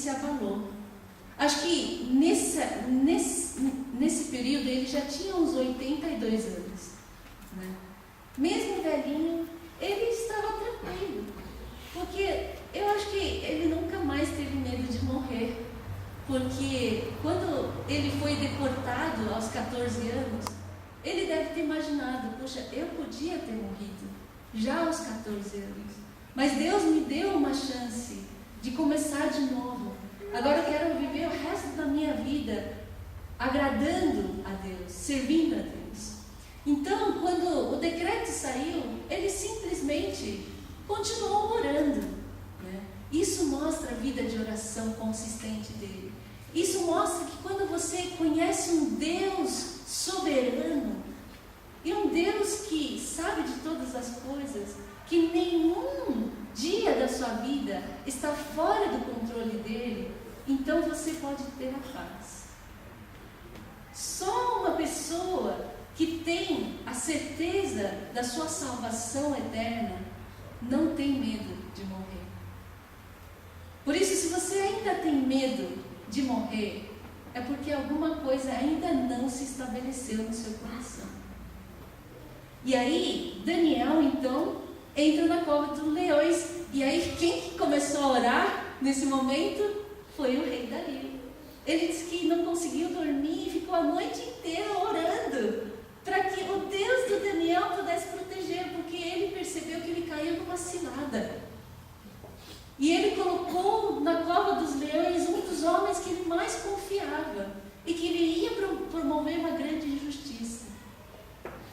se abalou. Acho que nesse período ele já tinha uns 82 anos. Né? Mesmo velhinho, ele estava tranquilo. Porque eu acho que ele nunca mais teve medo de morrer. Porque quando ele foi deportado aos 14 anos, ele deve ter imaginado, poxa, eu podia ter morrido já aos 14 anos. Mas Deus me deu uma chance de começar de novo. Agora eu quero viver o resto da minha vida agradando a Deus, servindo a Deus. Então, quando o decreto saiu, ele simplesmente continuou orando. Né? Isso mostra a vida de oração consistente dele. Isso mostra que quando você conhece um Deus soberano, e um Deus que sabe de todas as coisas, que nenhum dia da sua vida está fora do controle dele, então você pode ter a paz. Só uma pessoa que tem a certeza da sua salvação eterna não tem medo de morrer. Por isso, se você ainda tem medo de morrer, é porque alguma coisa ainda não se estabeleceu no seu coração. E aí, Daniel, então, entra na cova dos leões. E aí, quem que começou a orar nesse momento? Foi o rei Dario. Ele disse que não conseguiu dormir e ficou a noite inteira orando para que o Deus do Daniel pudesse proteger, porque ele percebeu que ele caiu numa cilada. E ele colocou na cova dos leões um dos homens que ele mais confiava e que ele ia promover uma grande injustiça.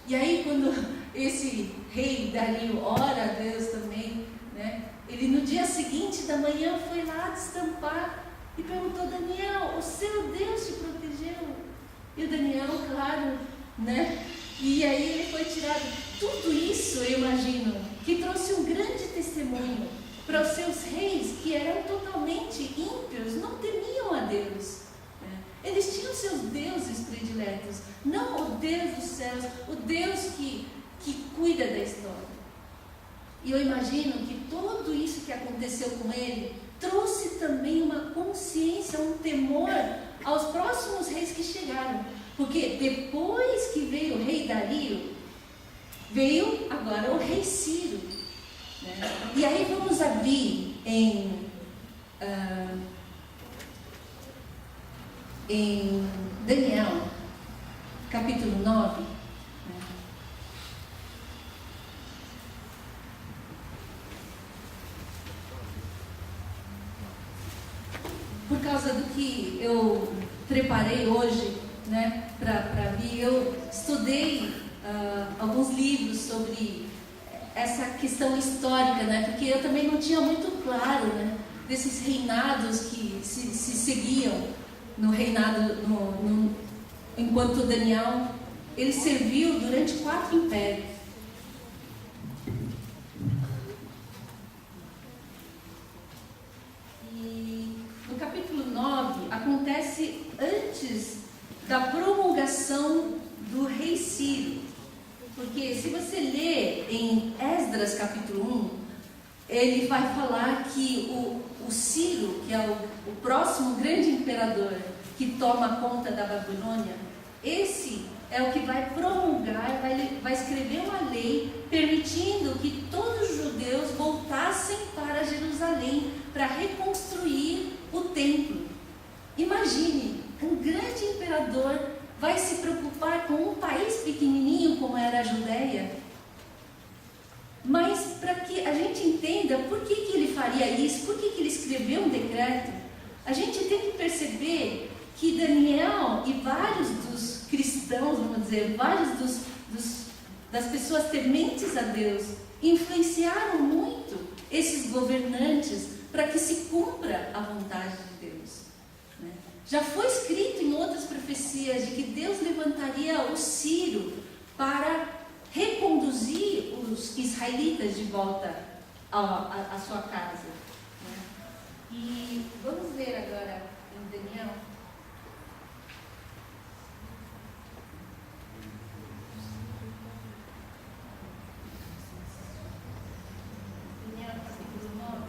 E aí, quando esse rei Dario ora a Deus também, né, ele no dia seguinte da manhã foi lá destampar e perguntou: Daniel, o seu Deus te protegeu? E o Daniel, claro, né? E aí ele foi tirado. Tudo isso, eu imagino, que trouxe um grande testemunho para os seus reis, que eram totalmente ímpios, não temiam a Deus. Eles tinham seus deuses prediletos, não o Deus dos céus, o Deus que cuida da história. E eu imagino que tudo isso que aconteceu com ele trouxe também uma consciência, um temor aos próximos reis que chegaram. Porque depois que veio o rei Dario, veio agora o rei Ciro. Né? E aí vamos abrir em Daniel, capítulo 9. Por causa do que eu preparei hoje, né, para vir, eu estudei alguns livros sobre essa questão histórica, né, porque eu também não tinha muito claro, né, desses reinados que se seguiam no reinado, enquanto Daniel, ele serviu durante 4 impérios. E no capítulo 9, acontece antes da promulgação do rei Ciro. Porque se você ler em Esdras capítulo 1, ele vai falar que o Ciro, que é o próximo grande imperador que toma conta da Babilônia, esse é o que vai promulgar, vai escrever uma lei permitindo que todos os judeus voltassem para Jerusalém para reconstruir o templo. Imagine, um grande imperador vai se preocupar com um país pequenininho como era a Judéia. Mas para que a gente entenda por que ele faria isso, por que ele escreveu um decreto, a gente tem que perceber que Daniel e vários dos cristãos, vamos dizer, vários das pessoas tementes a Deus, influenciaram muito esses governantes para que se cumpra a vontade de Deus. Né? Já foi escrito em outras profecias de que Deus levantaria o Ciro para reconduzir os israelitas de volta à sua casa. Né? E vamos ler agora em Daniel. Daniel capítulo 9.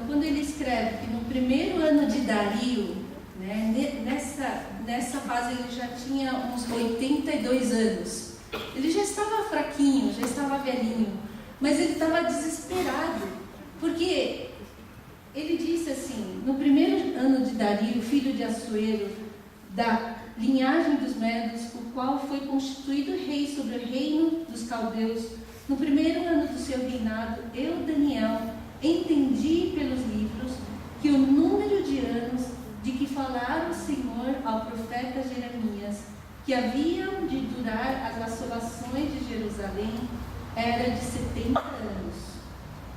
quando ele escreve que no primeiro ano de Dario, né, nessa fase ele já tinha uns 82 anos. Ele já estava fraquinho, já estava velhinho, mas ele estava desesperado, porque ele disse assim: no primeiro ano de Dario, filho de Assuero, da linhagem dos Medos, o qual foi constituído rei sobre o reino dos caldeus, no primeiro ano do seu reinado, eu, Daniel, entendi pelos livros que o número de anos de que falara o Senhor ao profeta Jeremias, que haviam de durar as assolações de Jerusalém, era de 70 anos.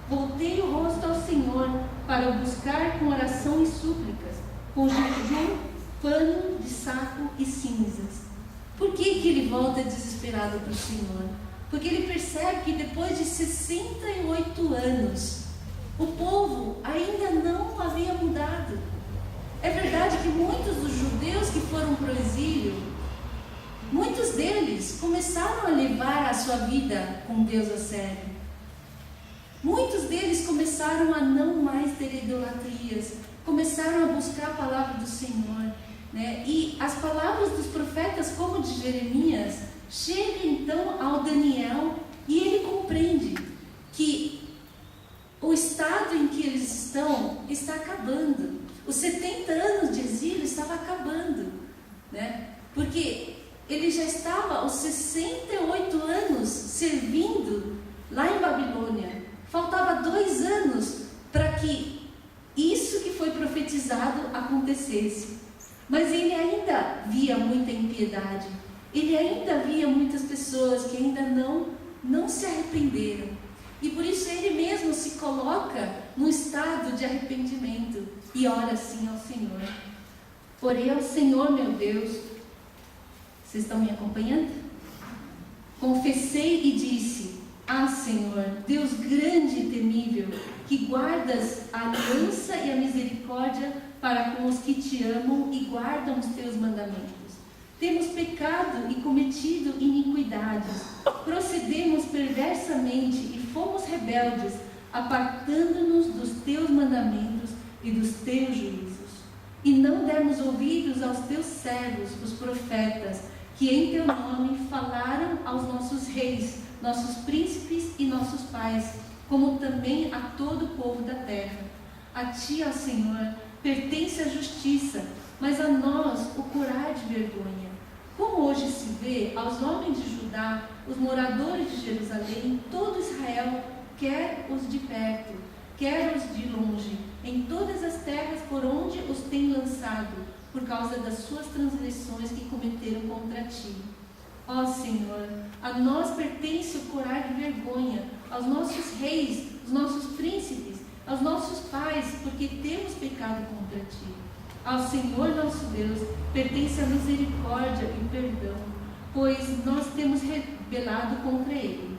Voltei o rosto ao Senhor para o buscar com oração e súplicas, com jejum, pano de saco e cinzas. Por que ele volta desesperado para o Senhor? Porque ele percebe que depois de 68 anos, o povo ainda não havia mudado. É verdade que muitos dos judeus que foram para o exílio, muitos deles começaram a levar a sua vida com Deus a sério. Muitos deles começaram a não mais ter idolatrias, começaram a buscar a palavra do Senhor, né? E as palavras dos profetas, como de Jeremias, chegam então ao Daniel e ele compreende que o estado em que eles estão está acabando. Os 70 anos de exílio estavam acabando, né? Porque ele já estava aos 68 anos servindo lá em Babilônia. Faltava 2 anos para que isso que foi profetizado acontecesse. Mas ele ainda via muita impiedade. Ele ainda via muitas pessoas que ainda não se arrependeram. E por isso ele mesmo se coloca num estado de arrependimento e ora assim ao Senhor. Orei ao Senhor, meu Deus. Vocês estão me acompanhando? Confessei e disse: ah, Senhor, Deus grande e temível, que guardas a aliança e a misericórdia para com os que te amam e guardam os teus mandamentos. Temos pecado e cometido iniquidades, procedemos perversamente e fomos rebeldes, apartando-nos dos teus mandamentos e dos teus juízos. E não demos ouvidos aos teus servos, os profetas, que em teu nome falaram aos nossos reis, nossos príncipes e nossos pais, como também a todo o povo da terra. A ti, ó Senhor, pertence a justiça, mas a nós o curar de vergonha. Como hoje se vê, aos homens de Judá, os moradores de Jerusalém, todo Israel, quer os de perto, quer os de longe, em todas as terras por onde os tem lançado, por causa das suas transgressões que cometeram contra ti. Ó Senhor, a nós pertence o curar de vergonha, aos nossos reis, aos nossos príncipes, aos nossos pais, porque temos pecado contra ti. Ao Senhor nosso Deus pertence a misericórdia e o perdão, pois nós temos rebelado contra Ele.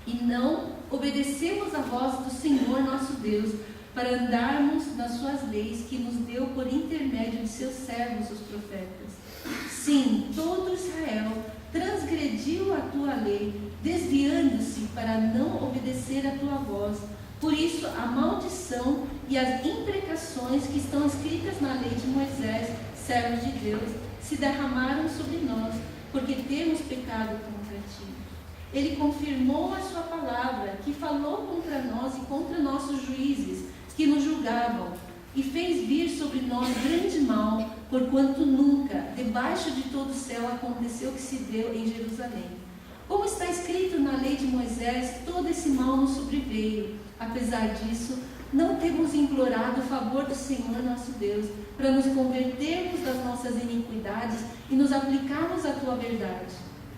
E não obedecemos a voz do Senhor nosso Deus, para andarmos nas suas leis que nos deu por intermédio de seus servos, os profetas. Sim, todo Israel transgrediu a tua lei, desviando-se para não obedecer a tua voz. Por isso, a maldição e as imprecações que estão escritas na lei de Moisés, servo de Deus, se derramaram sobre nós, porque temos pecado contra ti. Ele confirmou a sua palavra, que falou contra nós e contra nossos juízes, que nos julgavam, e fez vir sobre nós grande mal, porquanto nunca, debaixo de todo o céu, aconteceu o que se deu em Jerusalém. Como está escrito na lei de Moisés, todo esse mal nos sobreveio. Apesar disso, não temos implorado o favor do Senhor nosso Deus, para nos convertermos das nossas iniquidades e nos aplicarmos à tua verdade.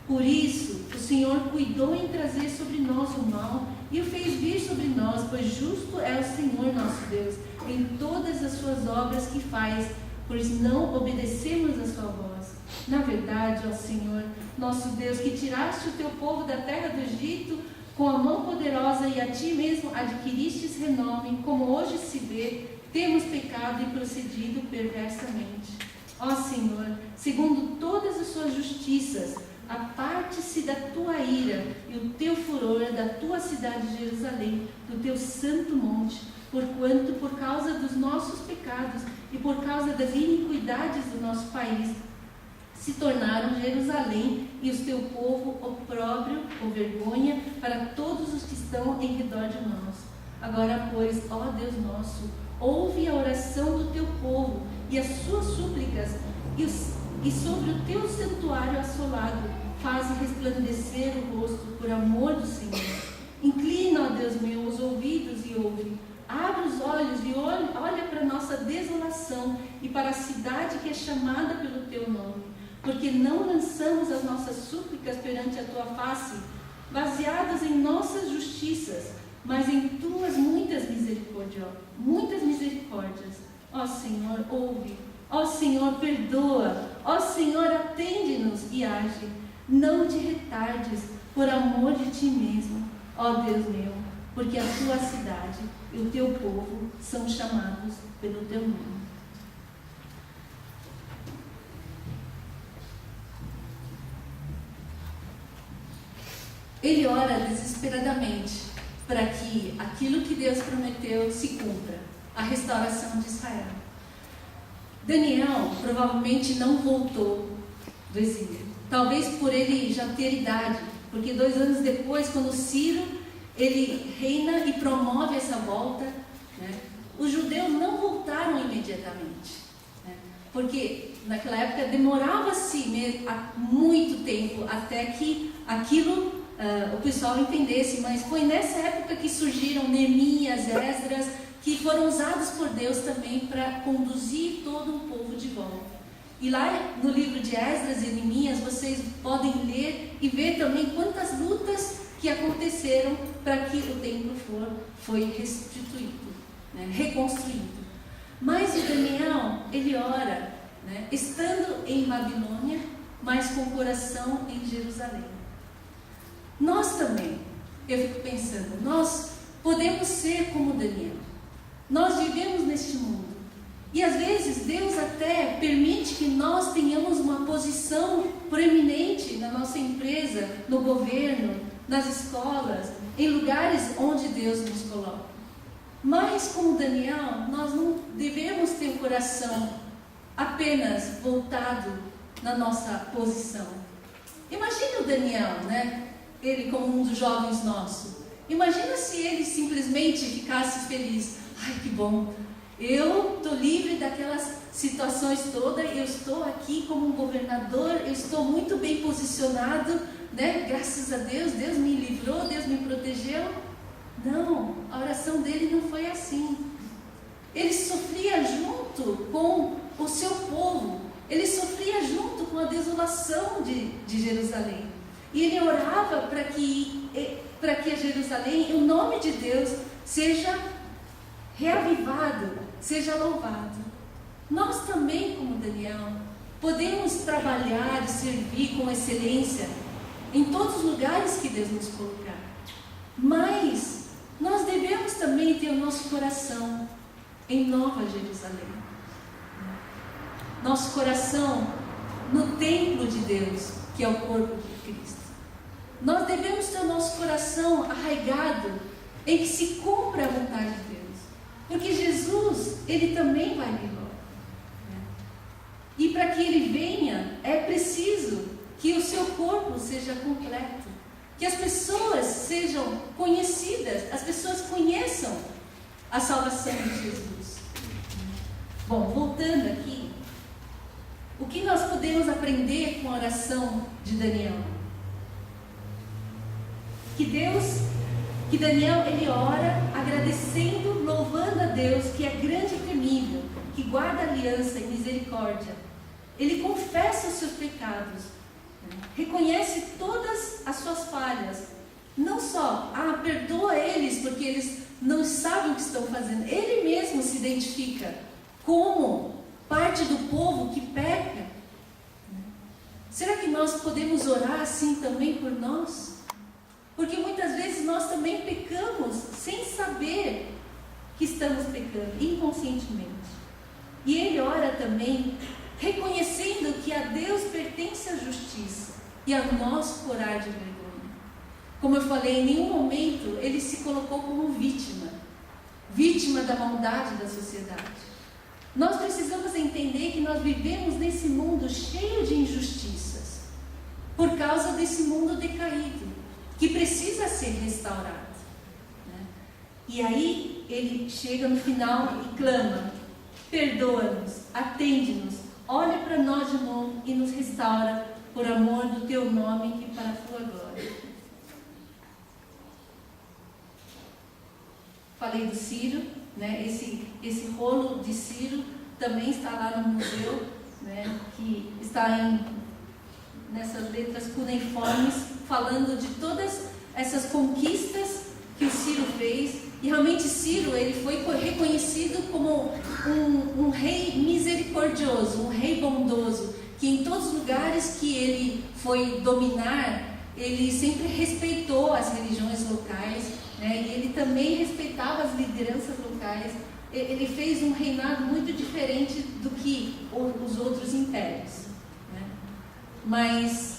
Por isso, o Senhor cuidou em trazer sobre nós o mal e o fez vir sobre nós, pois justo é o Senhor nosso Deus em todas as suas obras que faz, pois não obedecemos a sua voz. Na verdade, ó Senhor, nosso Deus, que tiraste o teu povo da terra do Egito com a mão poderosa e a ti mesmo adquiristes renome, como hoje se vê, temos pecado e procedido perversamente. Ó Senhor, segundo todas as suas justiças, aparte-se da tua ira e o teu furor da tua cidade de Jerusalém, do teu santo monte, porquanto, por causa dos nossos pecados e por causa das iniquidades do nosso país, se tornaram Jerusalém e o teu povo opróbrio ou vergonha para todos os que estão em redor de nós. Agora, pois, ó Deus nosso, ouve a oração do teu povo e as suas súplicas, e sobre o teu santuário assolado, faze resplandecer o rosto por amor do Senhor. Inclina, ó Deus meu, os ouvidos e ouve. Abre os olhos e olha para a nossa desolação e para a cidade que é chamada pelo teu nome. Porque não lançamos as nossas súplicas perante a tua face, baseadas em nossas justiças, mas em tuas muitas misericórdias. Ó Senhor, ouve. Ó Senhor, perdoa. Ó Senhor, atende-nos e age. Não te retardes, por amor de ti mesmo, ó Deus meu, porque a tua cidade e o teu povo são chamados pelo teu nome. Ele ora desesperadamente para que aquilo que Deus prometeu se cumpra, a restauração de Israel. Daniel provavelmente não voltou do exílio, talvez por ele já ter idade, porque 2 anos depois, quando Ciro ele reina e promove essa volta, né, os judeus não voltaram imediatamente, né, porque naquela época demorava-se muito tempo até que aquilo o pessoal entendesse, mas foi nessa época que surgiram Neemias, Esdras, que foram usados por Deus também para conduzir todo um povo de volta. E lá no livro de Esdras e Neemias, vocês podem ler e ver também quantas lutas que aconteceram para que o templo foi restituído, né, reconstruído. Mas o Daniel, ele ora, né, estando em Babilônia, mas com o coração em Jerusalém. Nós também, eu fico pensando, nós podemos ser como Daniel. Nós vivemos neste mundo. E às vezes Deus até permite que nós tenhamos uma posição proeminente na nossa empresa, no governo, nas escolas, em lugares onde Deus nos coloca. Mas como Daniel, nós não devemos ter o coração apenas voltado na nossa posição. Imagine o Daniel, né? Ele como um dos jovens nossos. Imagina se ele simplesmente ficasse feliz. Ai, que bom, eu estou livre daquelas situações todas, eu estou aqui como um governador, eu estou muito bem posicionado, né? Graças a Deus, Deus me livrou, Deus me protegeu. Não, a oração dele não foi assim. Ele sofria junto com o seu povo, ele sofria junto com a desolação de Jerusalém. E ele orava para que a Jerusalém, o nome de Deus, seja reavivado, seja louvado. Nós também, como Daniel, podemos trabalhar e servir com excelência em todos os lugares que Deus nos colocar. Mas nós devemos também ter o nosso coração em Nova Jerusalém. Nosso coração no templo de Deus, que é o corpo de Cristo. Nós devemos ter o nosso coração arraigado em que se cumpra a vontade de Deus. Porque Jesus, ele também vai vir logo. E para que ele venha, é preciso que o seu corpo seja completo. Que as pessoas sejam conhecidas, as pessoas conheçam a salvação de Jesus. Bom, voltando aqui, o que nós podemos aprender com a oração de Daniel? Que Daniel, ele ora agradecendo, louvando a Deus, que é grande e temível, que guarda aliança e misericórdia. Ele confessa os seus pecados, reconhece todas as suas falhas. Não só, perdoa eles porque eles não sabem o que estão fazendo. Ele mesmo se identifica como parte do povo que peca. Será que nós podemos orar assim também por nós? Porque muitas vezes nós também pecamos sem saber que estamos pecando, inconscientemente. E ele ora também reconhecendo que a Deus pertence a justiça e a nós corar de vergonha. como eu falei, em nenhum momento ele se colocou como vítima da maldade da sociedade. Nós precisamos entender que nós vivemos nesse mundo cheio de injustiças, por causa desse mundo decaído, que precisa ser restaurado, né? E aí ele chega no final e clama: perdoa-nos, atende-nos, olha para nós de novo e nos restaura por amor do teu nome e para a tua glória. Falei do Ciro, né? Esse rolo de Ciro também está lá no museu, né? Que está nessas letras cuneiformes, falando de todas essas conquistas que o Ciro fez. E realmente Ciro, ele foi reconhecido como um rei misericordioso, um rei bondoso, que em todos os lugares que ele foi dominar, ele sempre respeitou as religiões locais, né? E ele também respeitava as lideranças locais. Ele fez um reinado muito diferente do que os outros impérios, né? Mas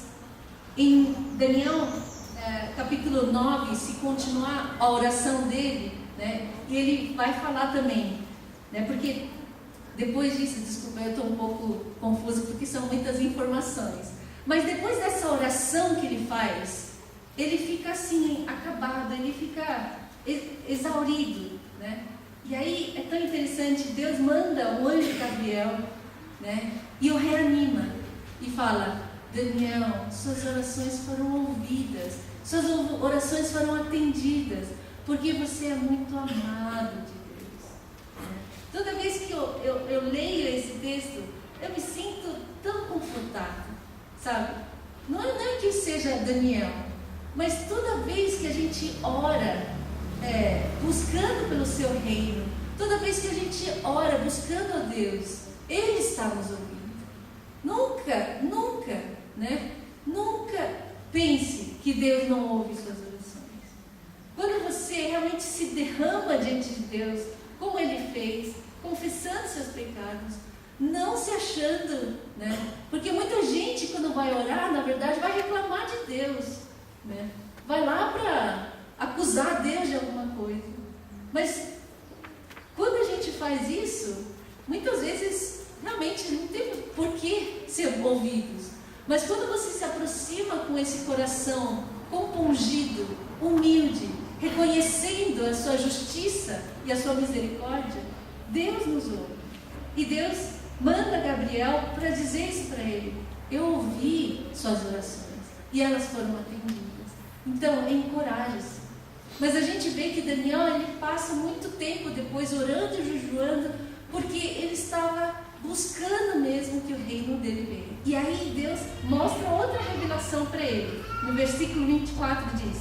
em Daniel capítulo 9, se continuar a oração dele, né, ele vai falar também, né, porque depois disso, desculpa, eu estou um pouco confusa porque são muitas informações, mas depois dessa oração que ele faz, ele fica assim, acabado, ele fica exaurido, né? E aí é tão interessante, Deus manda o anjo Gabriel, né, e o reanima e fala: Daniel, suas orações foram ouvidas, suas orações foram atendidas, porque você é muito amado de Deus. Toda vez que eu leio esse texto, eu me sinto tão confortável, sabe? Não é que seja Daniel, mas toda vez que a gente ora, buscando pelo seu reino, toda vez que a gente ora buscando a Deus, Ele está nos ouvindo. Nunca, né? Nunca pense que Deus não ouve suas orações. Quando você realmente se derrama diante de Deus, como Ele fez, confessando seus pecados, não se achando, né? Porque muita gente, quando vai orar, na verdade, vai reclamar de Deus, né? Vai lá para acusar Deus de alguma coisa. Mas quando a gente faz isso, muitas vezes realmente não tem por que ser ouvidos. Mas quando você se aproxima com esse coração compungido, humilde, reconhecendo a sua justiça e a sua misericórdia, Deus nos ouve. E Deus manda Gabriel para dizer isso para ele: eu ouvi suas orações e elas foram atendidas. Então, encoraje-se. Mas a gente vê que Daniel, ele passa muito tempo depois orando e jejuando, porque ele estava buscando mesmo que o reino dele veio. E aí Deus mostra outra revelação para ele. No versículo 24 diz: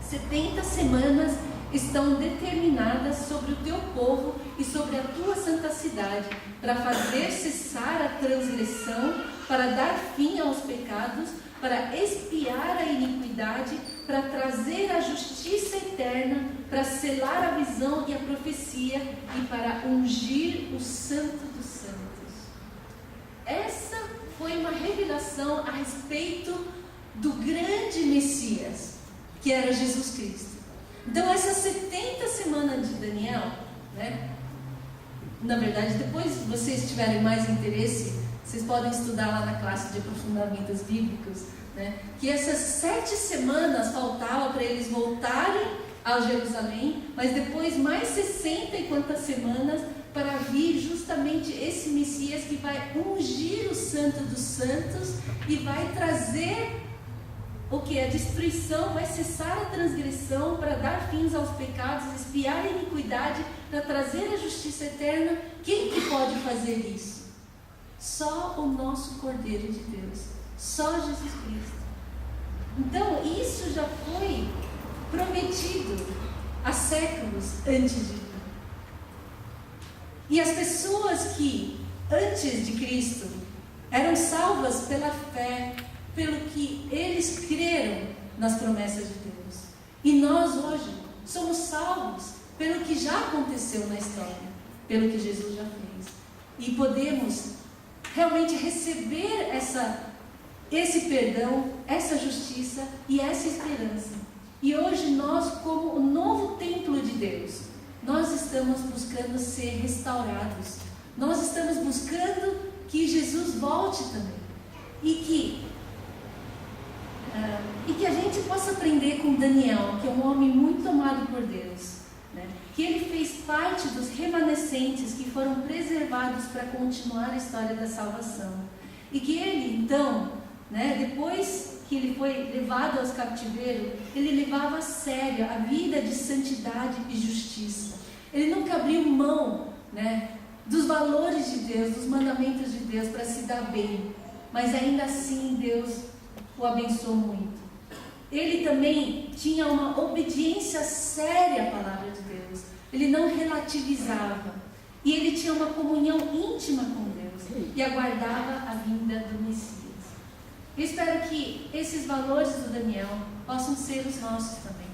70 semanas estão determinadas sobre o teu povo e sobre a tua santa cidade, para fazer cessar a transgressão, para dar fim aos pecados, para expiar a iniquidade, para trazer a justiça eterna, para selar a visão e a profecia e para ungir o santo dos santos. Essa foi uma revelação a respeito do grande Messias, que era Jesus Cristo. Então essas 70 semanas de Daniel, né? Na verdade, depois, se vocês tiverem mais interesse, vocês podem estudar lá na classe de aprofundamentos bíblicos, né? Que essas 7 semanas faltavam para eles voltarem a Jerusalém, mas depois mais 60 e quantas semanas para vir justamente esse Messias que vai ungir o Santo dos Santos e vai trazer o que? A destruição, vai cessar a transgressão para dar fins aos pecados, expiar a iniquidade, para trazer a justiça eterna. Quem que pode fazer isso? Só o nosso Cordeiro de Deus, só Jesus Cristo. Então isso já foi prometido há séculos antes de mim. E as pessoas que antes de Cristo eram salvas pela fé, pelo que eles creram nas promessas de Deus. E nós hoje somos salvos pelo que já aconteceu na história, pelo que Jesus já fez. E podemos realmente receber esse perdão, essa justiça e essa esperança. E hoje nós, como o novo templo de Deus, nós estamos buscando ser restaurados. Nós estamos buscando que Jesus volte também. E que a gente possa aprender com Daniel, que é um homem muito amado por Deus, né? Que ele fez parte dos remanescentes que foram preservados para continuar a história da salvação. E que ele, então, né, depois que ele foi levado aos cativeiros, ele levava a sério a vida de santidade e justiça. Ele nunca abriu mão, né, dos valores de Deus, dos mandamentos de Deus para se dar bem. Mas ainda assim Deus o abençoou muito. Ele também tinha uma obediência séria à palavra de Deus. Ele não relativizava. E ele tinha uma comunhão íntima com Deus. E aguardava a vinda do Messias. Eu espero que esses valores do Daniel possam ser os nossos também,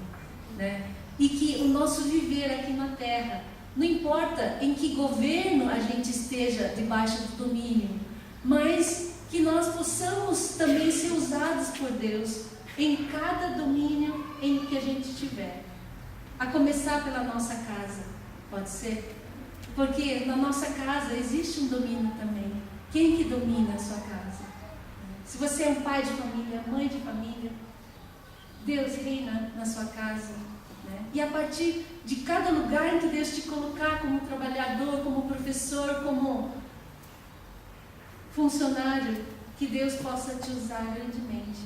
né? E que o nosso viver aqui na terra, não importa em que governo a gente esteja debaixo do domínio, mas que nós possamos também ser usados por Deus em cada domínio em que a gente estiver. A começar pela nossa casa, pode ser? Porque na nossa casa existe um domínio também. Quem que domina a sua casa? Se você é um pai de família, mãe de família, Deus reina na sua casa, né? E a partir de cada lugar em que Deus te colocar, como trabalhador, como professor, como funcionário, que Deus possa te usar grandemente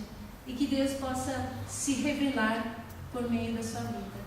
e que Deus possa se revelar por meio da sua vida.